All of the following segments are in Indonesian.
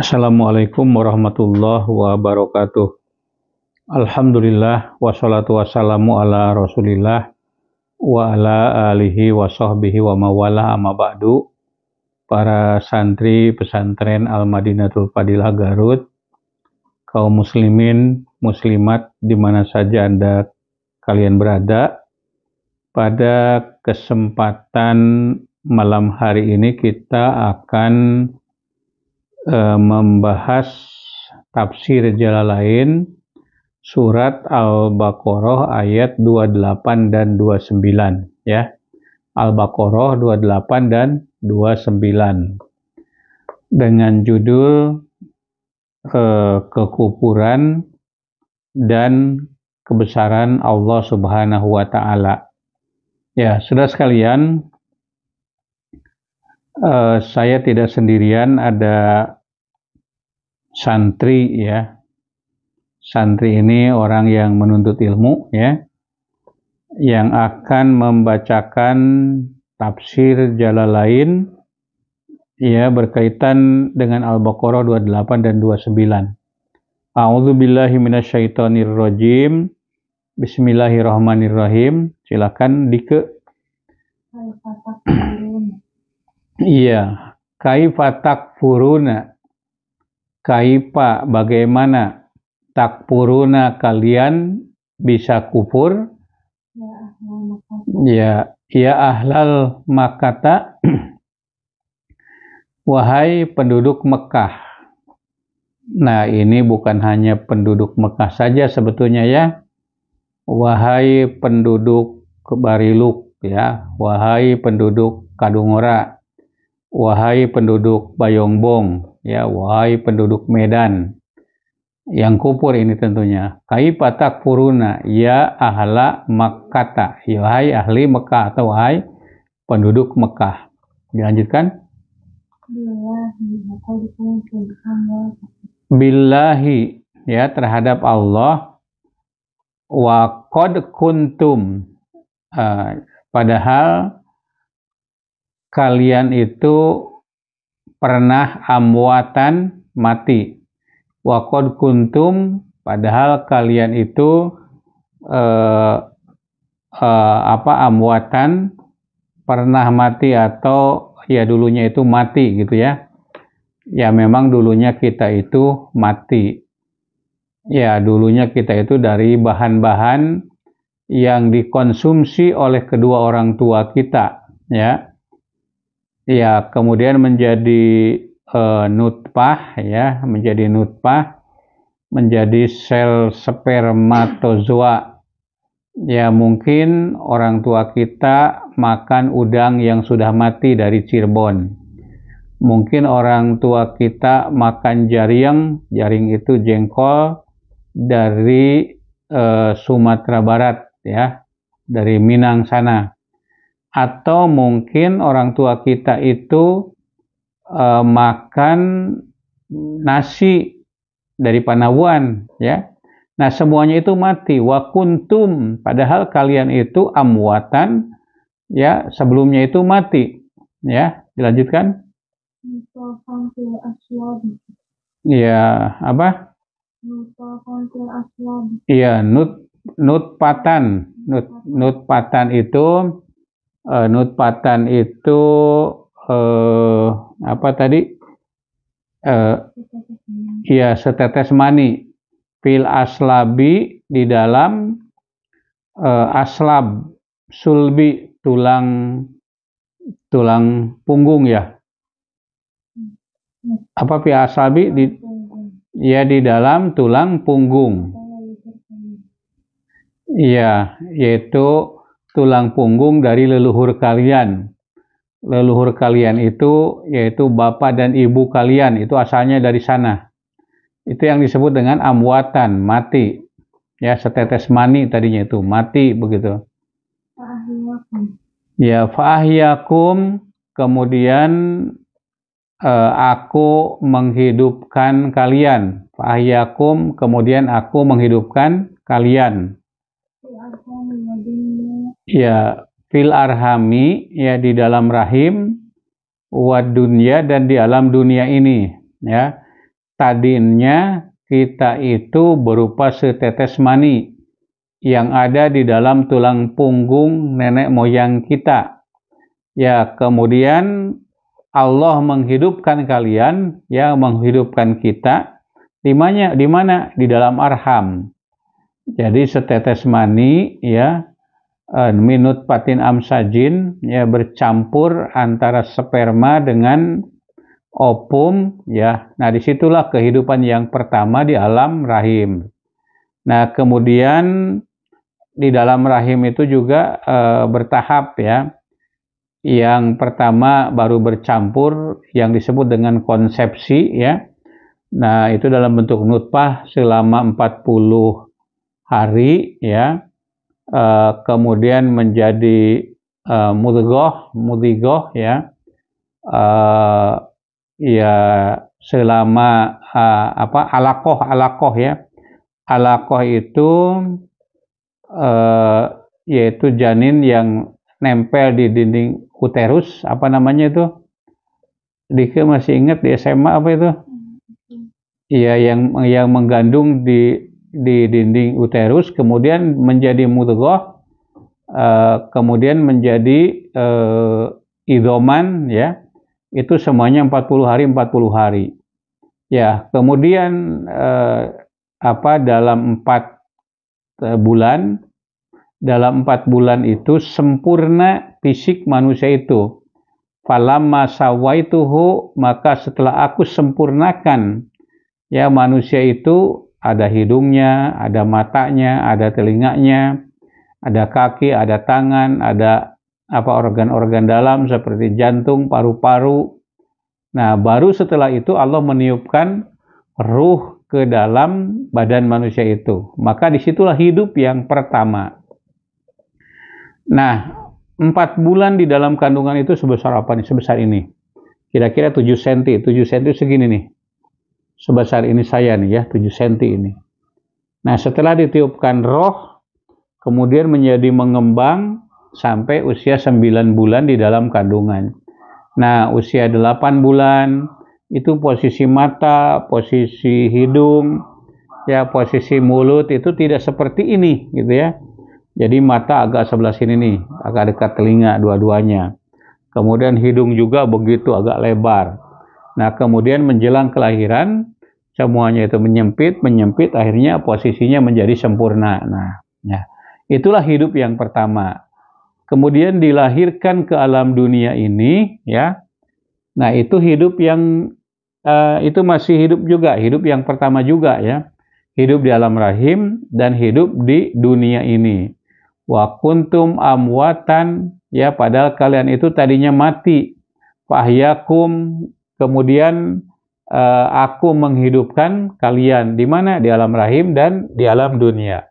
Assalamualaikum warahmatullahi wabarakatuh. Alhamdulillah wassalatu wassalamu ala Rasulillah wa ala alihi wa sahbihi wa mawala amma ba'du. Para santri pesantren Al-Madinatul Fadilah Garut, kaum muslimin, muslimat di mana saja Anda kalian berada. Pada kesempatan malam hari ini kita akan membahas tafsir Jalalain surat Al-Baqarah ayat 28 dan 29 ya. Al-Baqarah 28 dan 29 dengan judul kekufuran dan kebesaran Allah Subhanahu wa taala. Ya, saudara sekalian, saya tidak sendirian, ada santri ya. Santri ini orang yang menuntut ilmu ya, yang akan membacakan tafsir Jalalain ya berkaitan dengan Al-Baqarah 28 dan 29. A'udzubillahi minasyaitonirrajim. Bismillahirrahmanirrahim. Silakan Dike. Iya, kaifa takfuruna. Kaifa bagaimana, takfuruna kalian bisa kufur. Ya ahlal Makkah. Wahai penduduk Mekah. Nah, ini bukan hanya penduduk Mekah saja sebetulnya ya. Wahai penduduk Bariluk ya, wahai penduduk Kadungora, wahai penduduk Bayongbong ya, wahai penduduk Medan yang kufur ini tentunya. Kaifa takfuruna ya ahla Makkah, ya wahai ahli Mekah atau wahai penduduk Mekah. Dilanjutkan. Billahi ya, terhadap Allah. Wa qad kuntum, padahal kalian itu pernah amwatan, mati. Wa qad kuntum, padahal kalian itu amwatan, pernah mati atau ya dulunya itu mati gitu ya. Ya memang dulunya kita itu mati. Ya dulunya kita itu dari bahan-bahan yang dikonsumsi oleh kedua orang tua kita ya. Ya, kemudian menjadi nutfah ya, menjadi nutfah, menjadi sel spermatozoa. Ya, mungkin orang tua kita makan udang yang sudah mati dari Cirebon. Mungkin orang tua kita makan jaring itu jengkol dari Sumatera Barat ya, dari Minang sana. Atau mungkin orang tua kita itu makan nasi dari Panabuan ya. Nah, semuanya itu mati. Wa kuntum, padahal kalian itu amwatan ya, sebelumnya itu mati. Ya, dilanjutkan. Ya, apa? Iya, nutpatan. Nutpatan itu apa tadi? Ya, setetes mani. Fil aslabi, di dalam aslab, sulbi, tulang punggung ya. Apa fil aslabi? Di dalam tulang punggung. Iya, yaitu tulang punggung dari leluhur kalian. Leluhur kalian itu yaitu bapak dan ibu kalian, itu asalnya dari sana. Itu yang disebut dengan amwatan, mati. Ya, setetes mani tadinya itu, mati begitu. Ya, fa'ahyakum, kemudian aku menghidupkan kalian. Fa'ahyakum, kemudian aku menghidupkan kalian. Ya, fil arhami, ya di dalam rahim, wad dunya, dan di alam dunia ini ya. tadinya kita itu berupa setetes mani yang ada di dalam tulang punggung nenek moyang kita. Ya, kemudian Allah menghidupkan kalian, ya, menghidupkan kita di mana? Di dalam arham. Jadi setetes mani, ya, minut patin amsajin, ya, bercampur antara sperma dengan ovum, ya. Nah, disitulah kehidupan yang pertama di alam rahim. Nah, kemudian di dalam rahim itu juga bertahap, ya. Yang pertama baru bercampur yang disebut dengan konsepsi, ya. Nah, itu dalam bentuk nutfah selama 40 hari, ya. Kemudian menjadi mudghah, ya. Ya, selama alaqah, ya. Alaqah itu yaitu janin yang nempel di dinding uterus, apa namanya itu? Dika masih ingat di SMA apa itu? Iya, yang mengandung di dinding uterus, kemudian menjadi mudghah, kemudian menjadi idoman, ya. Itu semuanya 40 hari. Ya, kemudian dalam 4 bulan, dalam 4 bulan itu sempurna fisik manusia itu. Falamma sawaituhu, maka setelah aku sempurnakan, ya, manusia itu ada hidungnya, ada matanya, ada telinganya, ada kaki, ada tangan, ada organ-organ dalam seperti jantung, paru-paru. Nah, baru setelah itu Allah meniupkan ruh ke dalam badan manusia itu. Maka disitulah hidup yang pertama. Nah, 4 bulan di dalam kandungan itu sebesar apa nih? Sebesar ini. Kira-kira 7 cm. 7 cm segini nih. Sebesar ini saya nih, ya, 7 cm ini. Nah, setelah ditiupkan roh, kemudian menjadi mengembang sampai usia 9 bulan di dalam kandungan. Nah, usia 8 bulan, itu posisi mata, posisi hidung, ya, posisi mulut itu tidak seperti ini, gitu ya. Jadi mata agak sebelah sini nih, agak dekat telinga dua-duanya. Kemudian hidung juga begitu, agak lebar. Nah, kemudian menjelang kelahiran, semuanya itu menyempit, akhirnya posisinya menjadi sempurna. Nah, ya, itulah hidup yang pertama. Kemudian dilahirkan ke alam dunia ini, ya. Nah, itu hidup yang itu masih hidup juga, hidup yang pertama juga, ya. Hidup di alam rahim dan hidup di dunia ini. Wa kuntum amwatan, ya, padahal kalian itu tadinya mati. Fahyakum, kemudian aku menghidupkan kalian. Di mana? Di alam rahim dan di alam dunia.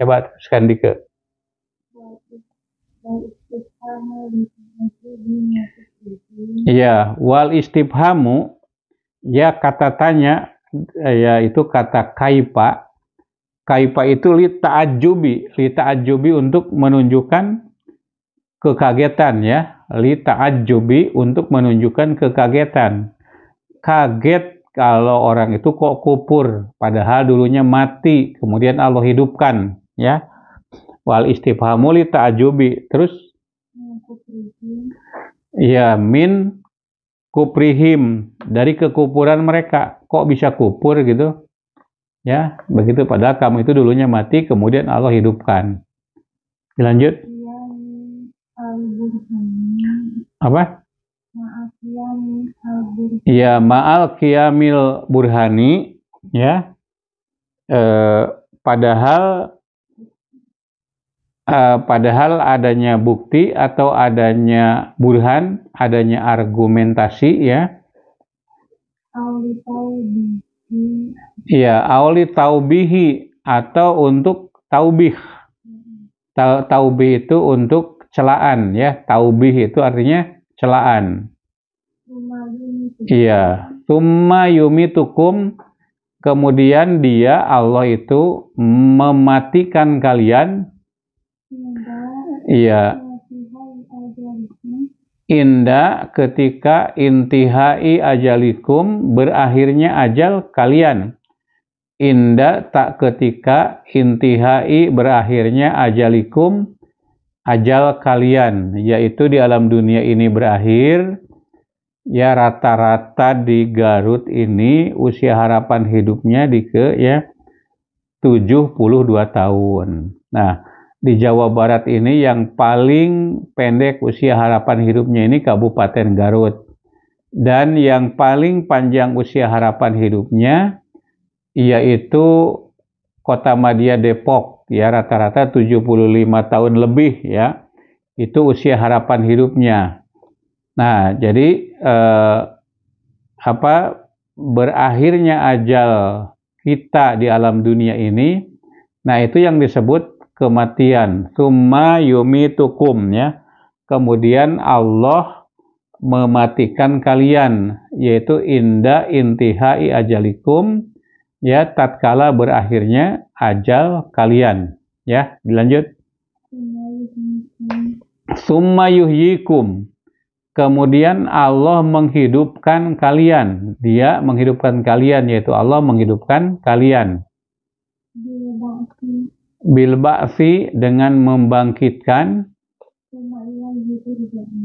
Coba teruskan Dike. Ya, wal istifhamu, ya, kata tanya, ya, itu kata kaifa. Kaifa itu li ta'ajjubi untuk menunjukkan kekagetan, ya. Li ta'ajjubi untuk menunjukkan kekagetan. Kaget kalau orang itu kok kupur, padahal dulunya mati, kemudian Allah hidupkan, ya. Wal istifhamu li ta'ajjubi. Terus ya, min kuprihim, dari kekupuran mereka. Kok bisa kupur gitu? Ya, begitu, padahal kamu itu dulunya mati, kemudian Allah hidupkan. Dilanjut. Apa? Ya, ma'al qiyamil burhani, ya. Padahal adanya bukti atau adanya burhan, adanya argumentasi, ya. Ya, auli taubihi, atau untuk taubih. Taubih itu untuk celaan, ya. Taubih itu artinya celaan. Iya, summa yumitukum, kemudian dia, Allah itu mematikan kalian. Iya. Inda ketika intihai ajalikum, berakhirnya ajal kalian. Inda tak ketika intihai, berakhirnya ajalikum, ajal kalian, yaitu di alam dunia ini berakhir. Ya, rata-rata di Garut ini usia harapan hidupnya 72 tahun. Nah, di Jawa Barat ini yang paling pendek usia harapan hidupnya ini Kabupaten Garut. Dan yang paling panjang usia harapan hidupnya yaitu Kota Madia Depok, ya, rata-rata 75 tahun lebih, ya. Itu usia harapan hidupnya. Nah, jadi berakhirnya ajal kita di alam dunia ini, nah itu yang disebut kematian. Tsumma yumitukum, ya. Kemudian Allah mematikan kalian, yaitu inda intihai ajalikum, ya, tatkala berakhirnya ajal kalian. Ya, dilanjut. Tsumma yuhyikum. Kemudian Allah menghidupkan kalian. Dia menghidupkan kalian, yaitu Allah menghidupkan kalian. Bil ba'fi, dengan membangkitkan.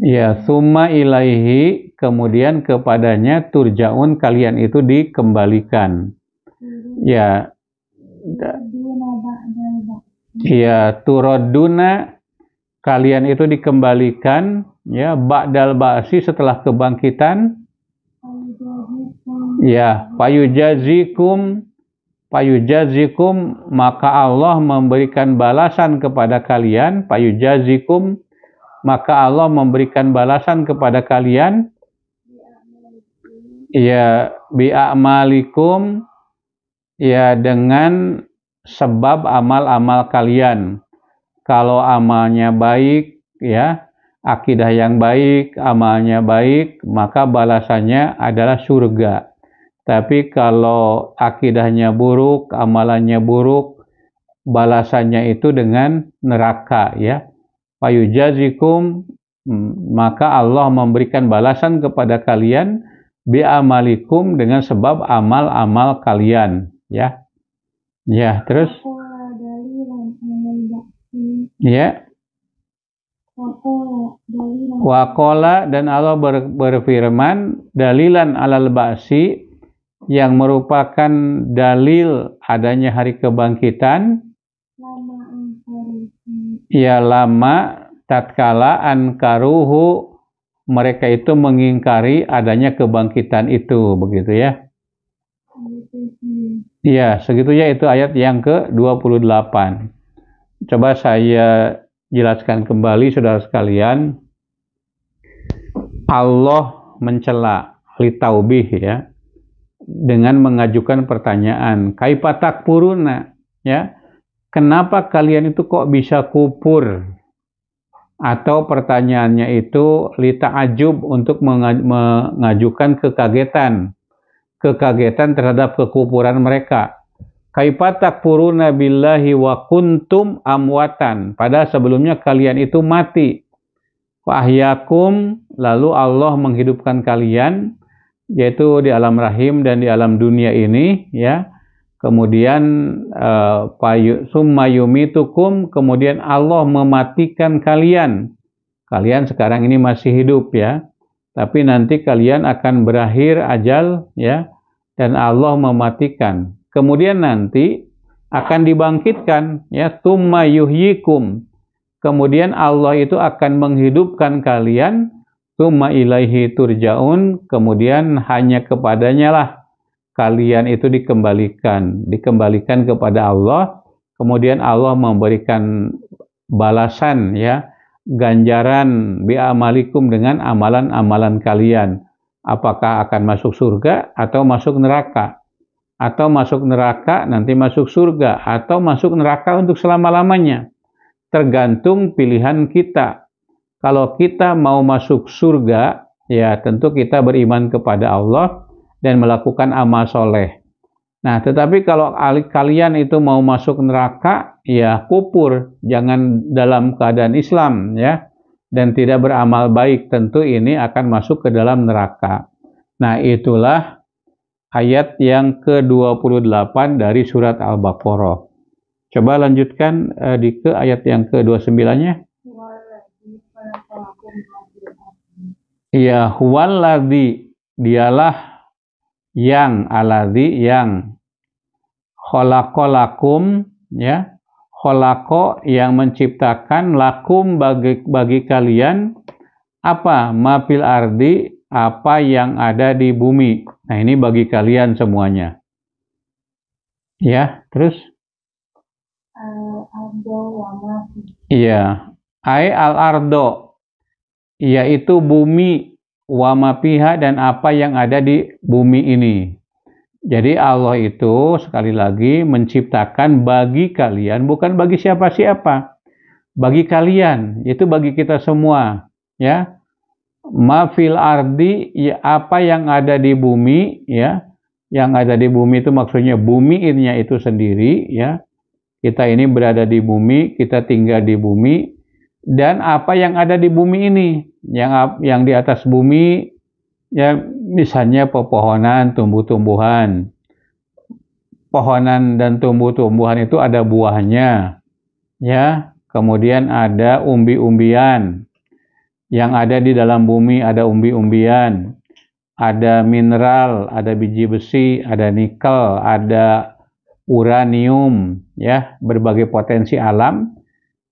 Ya, summa ilaihi, kemudian kepadanya turja'un, kalian itu dikembalikan. Ya. Ya, turaduna, kalian itu dikembalikan, ya, ba'dal ba'si, setelah kebangkitan. Ya, payujazikum, maka Allah memberikan balasan kepada kalian. Payujazikum, maka Allah memberikan balasan kepada kalian. Ya, bi'amalikum, ya, dengan sebab amal-amal kalian. Kalau amalnya baik, ya, akidah yang baik, amalnya baik, maka balasannya adalah surga. Tapi kalau akidahnya buruk, amalannya buruk, balasannya itu dengan neraka, ya. Fayujazikum, maka Allah memberikan balasan kepada kalian bi'amalikum, dengan sebab amal-amal kalian, ya. Ya, terus ya. Waqala, dan Allah berfirman, dalilan alal ba'si, yang merupakan dalil adanya hari kebangkitan. Ya, lama tatkala ankaruhu, mereka itu mengingkari adanya kebangkitan itu, begitu ya. Ya, segitunya, itu ayat yang ke-28. Coba saya jelaskan kembali, saudara sekalian. Allah mencela litaubih, ya, dengan mengajukan pertanyaan, kaifa takfuruna, ya, kenapa kalian itu kok bisa kufur? Atau pertanyaannya itu lita'ajub, untuk mengajukan kekagetan terhadap kekufuran mereka. Kaifa takfuruna billahi wa kuntum amwatan, padahal sebelumnya kalian itu mati. Wa ahyakum, lalu Allah menghidupkan kalian, yaitu di alam rahim dan di alam dunia ini, ya. Kemudian summa yumitukum, kemudian Allah mematikan kalian. Kalian sekarang ini masih hidup, ya, tapi nanti kalian akan berakhir ajal, ya, dan Allah mematikan. Kemudian nanti akan dibangkitkan, ya, summa yuhyikum. Kemudian Allah itu akan menghidupkan kalian, summa ilaihi turja'un, kemudian hanya kepadanya lah kalian itu dikembalikan kepada Allah. Kemudian Allah memberikan balasan, ya, ganjaran bi'amalikum, dengan amalan-amalan kalian. Apakah akan masuk surga atau masuk neraka, atau masuk neraka nanti masuk surga, atau masuk neraka untuk selama-lamanya. Tergantung pilihan kita. Kalau kita mau masuk surga, ya tentu kita beriman kepada Allah dan melakukan amal soleh. Nah, tetapi kalau kalian itu mau masuk neraka, ya kufur, jangan dalam keadaan Islam, ya. dan tidak beramal baik, tentu ini akan masuk ke dalam neraka. Nah, itulah ayat yang ke-28 dari surat Al-Baqarah. Coba lanjutkan ke ayat yang ke-29-nya. Ya, huwallazi, dialah yang, aladzi yang, khalaqalakum, ya, khalaqo yang menciptakan, lakum bagi kalian, apa? Ma fil ardi, apa yang ada di bumi. Nah, ini bagi kalian semuanya. Ya, terus? Iya, al-ardo, yaitu bumi, wa ma fiha, dan apa yang ada di bumi ini. Jadi Allah itu sekali lagi menciptakan bagi kalian, bukan bagi siapa-siapa. Bagi kalian, itu bagi kita semua, ya. Ma fil ardi, ya, apa yang ada di bumi, ya. Yang ada di bumi itu maksudnya bumi ininya itu sendiri, ya. Kita ini berada di bumi, kita tinggal di bumi, dan apa yang ada di bumi ini, yang di atas bumi, ya, misalnya pepohonan, tumbuh-tumbuhan. Pohonan dan tumbuh-tumbuhan itu ada buahnya, ya. Kemudian ada umbi-umbian. Yang ada di dalam bumi ada umbi-umbian, ada mineral, ada biji besi, ada nikel, ada uranium, ya, berbagai potensi alam.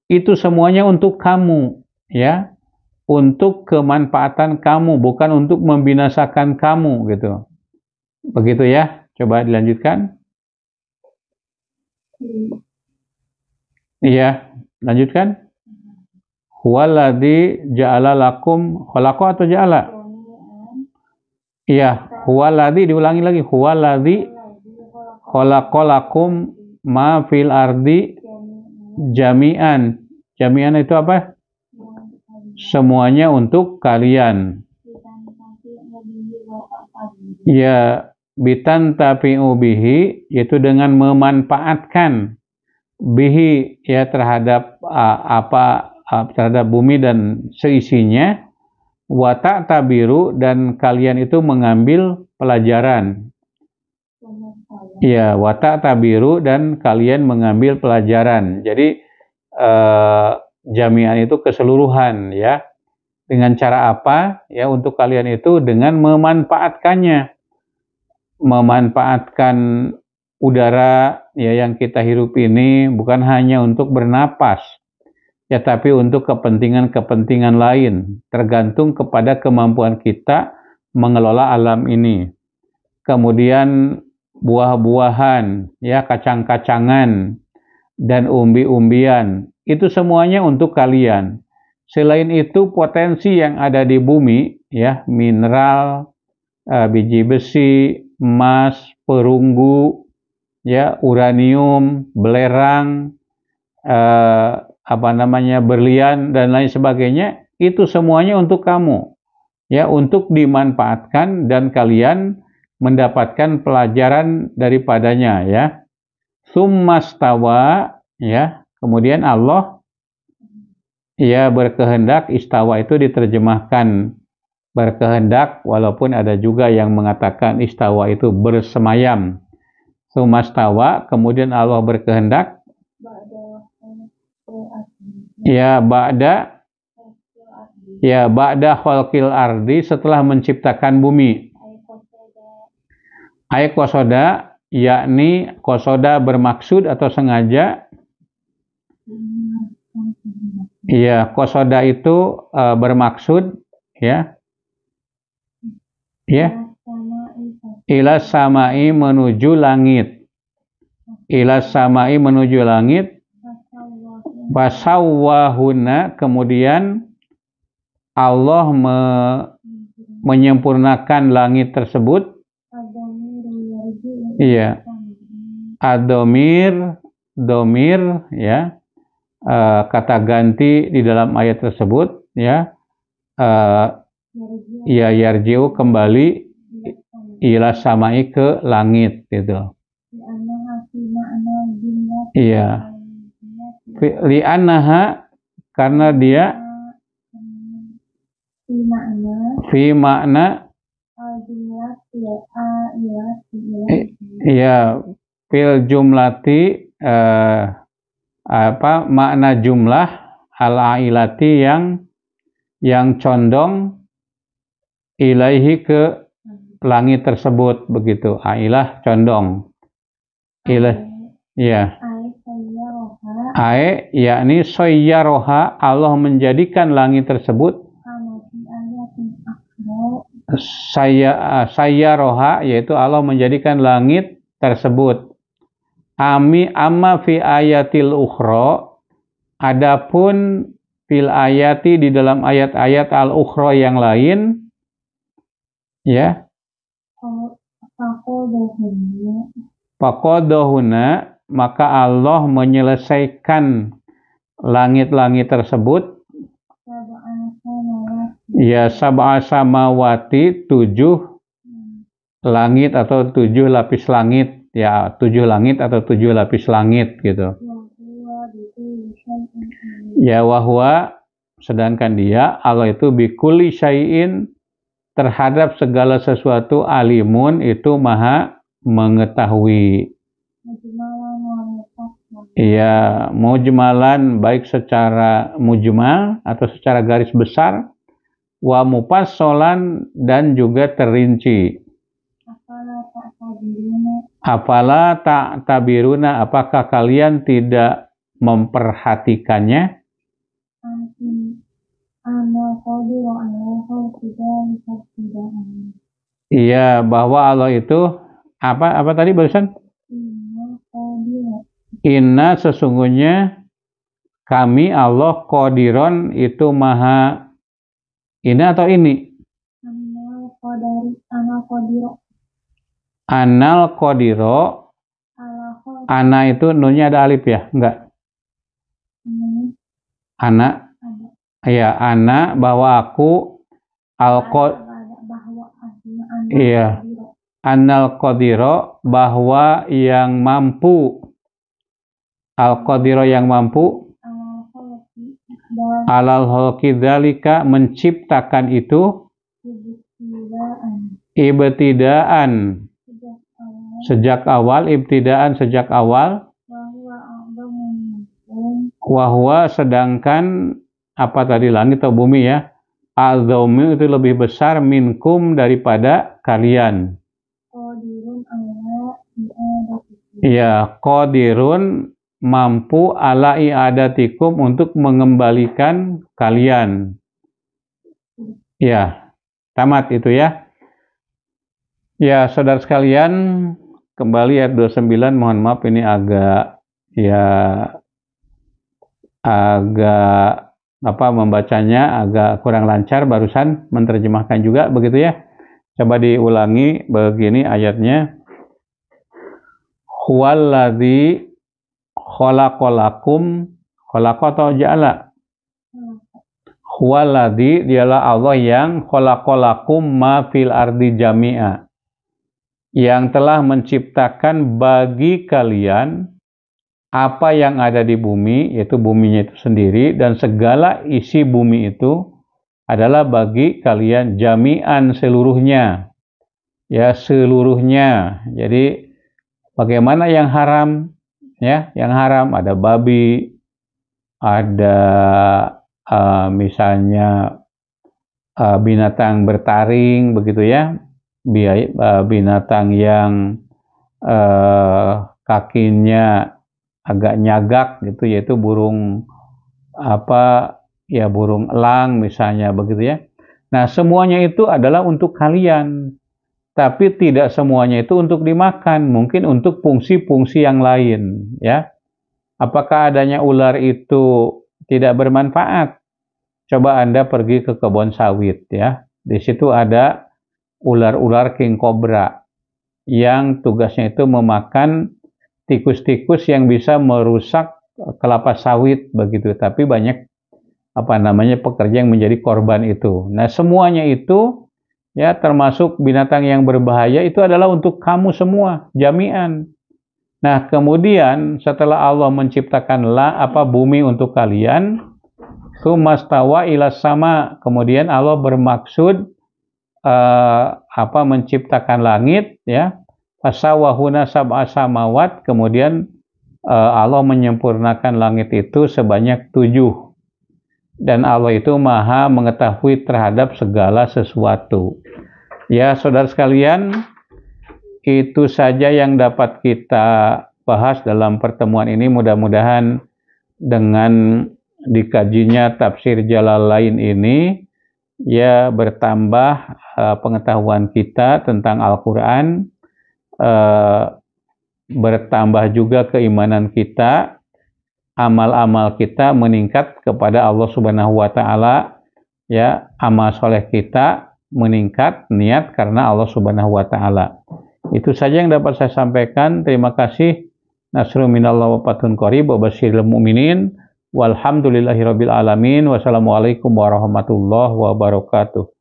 Itu semuanya untuk kamu, ya. Untuk kemanfaatan kamu, bukan untuk membinasakan kamu, gitu. Begitu ya. Coba dilanjutkan. Iya, lanjutkan. Huwaladzi ja'ala lakum, khalaqa atau ja'ala? Iya, huwaladzi, diulangi lagi. Huwaladzi khalaqa lakum ma fil ardi jami'an. Jami'an itu apa? Semuanya untuk kalian. Ya, bitan tapi'u bihi, yaitu dengan memanfaatkan bihi, ya, terhadap terhadap bumi dan seisinya, wa ta'tabiru, dan kalian itu mengambil pelajaran. Ya, wa ta'tabiru, dan kalian mengambil pelajaran. Jadi jami'an itu keseluruhan, ya. Dengan cara apa? Ya, untuk kalian itu dengan memanfaatkannya. Memanfaatkan udara, ya, yang kita hirup ini bukan hanya untuk bernapas, ya, tapi untuk kepentingan-kepentingan lain, tergantung kepada kemampuan kita mengelola alam ini. Kemudian buah-buahan, ya, kacang-kacangan, dan umbi-umbian, itu semuanya untuk kalian. Selain itu, potensi yang ada di bumi, ya, mineral, biji besi, emas, perunggu, ya, uranium, belerang, berlian, dan lain sebagainya, itu semuanya untuk kamu, ya, untuk dimanfaatkan dan kalian mendapatkan pelajaran daripadanya, ya. Summastawa, ya, kemudian Allah, ya, berkehendak. Istawa itu diterjemahkan berkehendak, walaupun ada juga yang mengatakan istawa itu bersemayam. Summastawa, kemudian Allah berkehendak, ya, ba'da khalqil ardi, setelah menciptakan bumi. Ay qasoda, yakni qasoda bermaksud atau sengaja. Ya, qasoda itu bermaksud, ya. Ya. Ila samai, menuju langit. Ila samai, menuju langit. Fasawwahuna, kemudian Allah menyempurnakan langit tersebut. Iya. Ad-domir, ya, kata ganti di dalam ayat tersebut, ya, ya, yarji'u, kembali, ila samai, ke langit, gitu. Iya. Li'annaha, karena dia, Fi makna ya fil jumlati makna jumlah al-ailati yang condong ilaihi ke langit tersebut, begitu. Ailah condong ilah, ya. Yakni soyyaroha, Allah menjadikan langit tersebut. Sayyaroha, yaitu Allah menjadikan langit tersebut. Amma fi ayatil ukhra, adapun fil ayati di dalam ayat-ayat al-ukhra yang lain, ya. Faqadahuna, maka Allah menyelesaikan langit-langit tersebut. Ya, sab'a samawati, 7 langit atau 7 lapis langit, ya 7 langit atau 7 lapis langit gitu. Ya, wahwa, sedangkan dia Allah itu bikulli syai'in, terhadap segala sesuatu, alimun, itu maha mengetahui. Ya, mujmalan, baik secara mujmal atau secara garis besar, wa mufassalan, dan juga terinci. Afala ta'tabiruna, apakah kalian tidak memperhatikannya? Iya, bahwa Allah itu apa tadi barusan? Inna, sesungguhnya kami Allah, qadiron, itu maha. Ini atau ini? Anal qadiro. Ana itu nunnya ada alif ya? Enggak. Ana. Ya, ana, bahwa aku iya. Anal qadiro, bahwa yang mampu. Al-qadiro, yang mampu. Alal khalqi dzalika, menciptakan itu. Ibtidaan, sejak awal. Ibtidaan, sejak awal. Wahwa, sedangkan apa tadi, langit atau bumi ya? Al-dhumi, itu lebih besar, minkum, daripada kalian. Ya, qadirun, mampu, ala i'adatikum, untuk mengembalikan kalian. Ya, tamat itu ya. Ya, saudara sekalian, kembali ayat 29, mohon maaf ini agak membacanya agak kurang lancar, barusan menerjemahkan juga begitu ya. Coba diulangi begini ayatnya. Huwallazi khalaqalakum, khalaqa atau ja'ala? Huwallazi, dialah Allah yang khalaqalakum ma fil ardi jami'a, yang telah menciptakan bagi kalian apa yang ada di bumi, yaitu buminya itu sendiri, dan segala isi bumi itu adalah bagi kalian, jami'an, seluruhnya. Ya, seluruhnya. Jadi bagaimana yang haram? Ya, yang haram ada babi, ada misalnya binatang bertaring begitu ya, binatang yang kakinya agak nyagak gitu, yaitu burung burung elang misalnya begitu ya. Nah, semuanya itu adalah untuk kalian. Tapi tidak semuanya itu untuk dimakan, mungkin untuk fungsi-fungsi yang lain, ya. Apakah adanya ular itu tidak bermanfaat? Coba Anda pergi ke kebun sawit, ya. Di situ ada ular-ular king cobra yang tugasnya itu memakan tikus-tikus yang bisa merusak kelapa sawit begitu. Tapi banyak pekerja yang menjadi korban itu. Nah, semuanya itu, ya, termasuk binatang yang berbahaya, itu adalah untuk kamu semua, jami'an. Nah, kemudian setelah Allah menciptakan bumi untuk kalian, Tsumastawa ila sama, kemudian Allah bermaksud menciptakan langit, ya. Fasawwahuna sab'a samawat, kemudian Allah menyempurnakan langit itu sebanyak 7. Dan Allah itu maha mengetahui terhadap segala sesuatu. Ya, saudara sekalian, itu saja yang dapat kita bahas dalam pertemuan ini. Mudah-mudahan dengan dikajinya tafsir Jalalain ini, ya, bertambah pengetahuan kita tentang Al-Quran, bertambah juga keimanan kita, amal-amal kita meningkat kepada Allah Subhanahu wa taala, ya, amal soleh kita meningkat, niat karena Allah Subhanahu wa taala. Itu saja yang dapat saya sampaikan. Terima kasih. Nasrun minallah wa fathun qarib wa basyiril mu'minin. Walhamdulillahirabbil alamin. Wassalamualaikum warahmatullahi wabarakatuh.